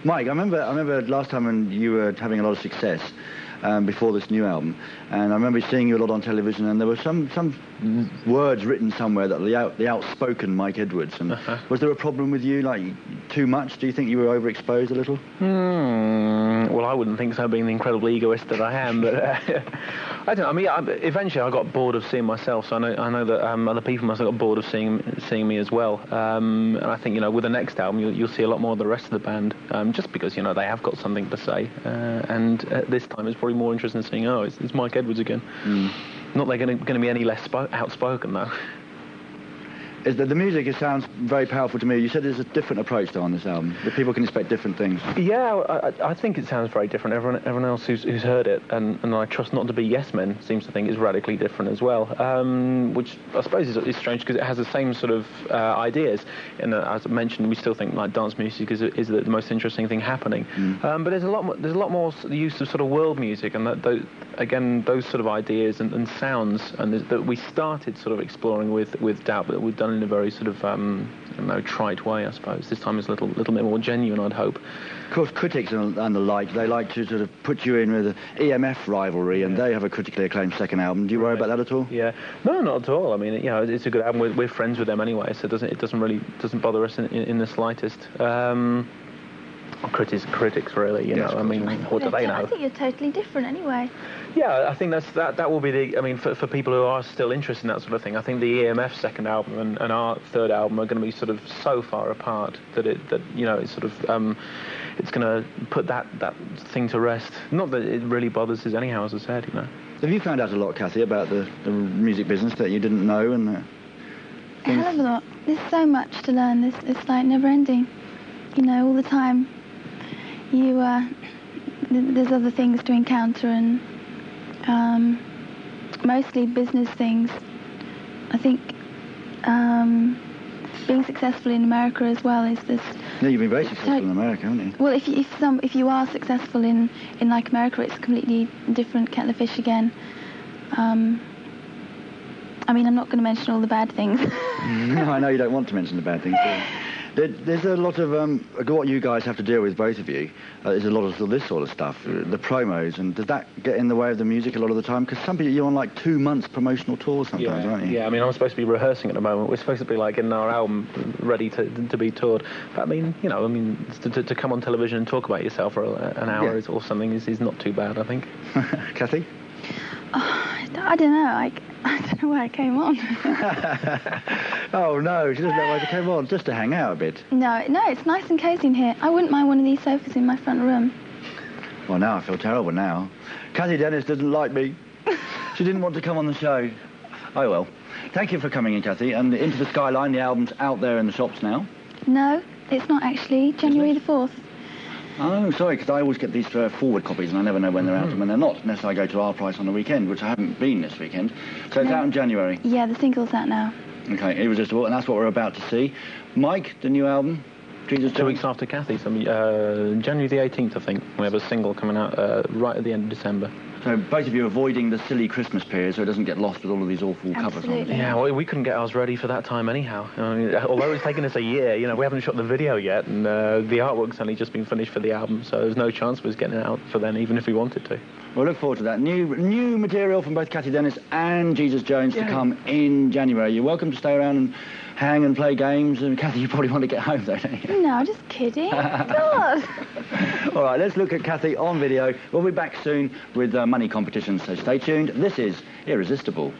Mike, I remember last time when you were having a lot of success before this new album, and I remember seeing you a lot on television, and there were some words written somewhere that the outspoken Mike Edwards. And was there a problem with you, like too much? Do you think you were overexposed a little? Well, I wouldn't think so, being the incredible egoist that I am. But I don't know. I mean, eventually I got bored of seeing myself, so I know that other people must have got bored of seeing me as well. And I think, with the next album you'll see a lot more of the rest of the band, just because they have got something to say. And this time it's probably more interesting in seeing, it's Mike Edwards again. Not they're going to be any less outspoken though. The music, it sounds very powerful to me. You said there's a different approach though on this album, that people can expect different things. Yeah, I think it sounds very different. Everyone else who's heard it, and I trust not to be yes men, seems to think it's radically different as well, which I suppose is strange because it has the same sort of ideas. And as I mentioned, we still think like dance music is the most interesting thing happening. But there's a lot more use of sort of world music, and those sort of ideas and sounds, and that we started sort of exploring with Doubt, but we've done in a very sort of trite way, I suppose. This time is a little bit more genuine, I'd hope. Of course, critics and the like, they like to sort of put you in with an EMF rivalry, and they have a critically acclaimed second album. Do you worry about that at all? Yeah, no, not at all. I mean, it's a good album. We're friends with them anyway, so it doesn't bother us in the slightest. Critics really, I mean, what do they know? I think you're totally different anyway. Yeah, I think that will be for people who are still interested in that sort of thing, I think the EMF second album and our third album are going to be sort of so far apart that it's sort of it's going to put that thing to rest. Not that it really bothers us anyhow, as I said, Have you found out a lot, Cathy, about the music business that you didn't know? And a hell of a lot. There's so much to learn. It's like never ending. All the time. There's other things to encounter, and mostly business things. I think being successful in America as well is this. Yeah, you've been very successful in America, haven't you? Well, if you are successful in like America, it's a completely different kettle of fish again. I mean, I'm not going to mention all the bad things. No, I know you don't want to mention the bad things. There's a lot of what you guys have to deal with, both of you. There's a lot of this sort of stuff, the promos, and does that get in the way of the music a lot of the time? Because some people, you're on like 2 months promotional tours sometimes, aren't you? Yeah, I mean, I'm supposed to be rehearsing at the moment. We're supposed to be like getting our album ready to be toured. But I mean, to come on television and talk about yourself for an hour or something is not too bad, I think. Cathy? I don't know. I don't know why I came on. Oh no, she doesn't know why she came on, just to hang out a bit. No, it's nice and cosy in here. I wouldn't mind one of these sofas in my front room. Well, now I feel terrible now. Cathy Dennis doesn't like me. She didn't want to come on the show. Oh well. Thank you for coming in, Cathy. And Into the Skyline, the album's out there in the shops now. No, it's not actually. January the 4th. Oh, sorry, because I always get these forward copies and I never know when they're out and when they're not, unless I go to our price on the weekend, which I haven't been this weekend. So it's out in January. Yeah, the single's out now. Okay, Irresistible, and that's what we're about to see. Mike, the new album, Jesus 2 weeks after Cathy, so January the 18th, I think. We have a single coming out right at the end of December. So both of you avoiding the silly Christmas period so it doesn't get lost with all of these awful covers on it. Yeah, well, we couldn't get ours ready for that time anyhow. I mean, although it's taken us a year, we haven't shot the video yet, and the artwork's only just been finished for the album, so there's no chance of us getting it out for then, even if we wanted to. We'll look forward to that. New material from both Cathy Dennis and Jesus Jones to come in January. You're welcome to stay around and hang and play games. And Cathy, you probably want to get home, though, don't you? No, just kidding. God. All right, let's look at Cathy on video. We'll be back soon with money competitions, so stay tuned. This is Irresistible.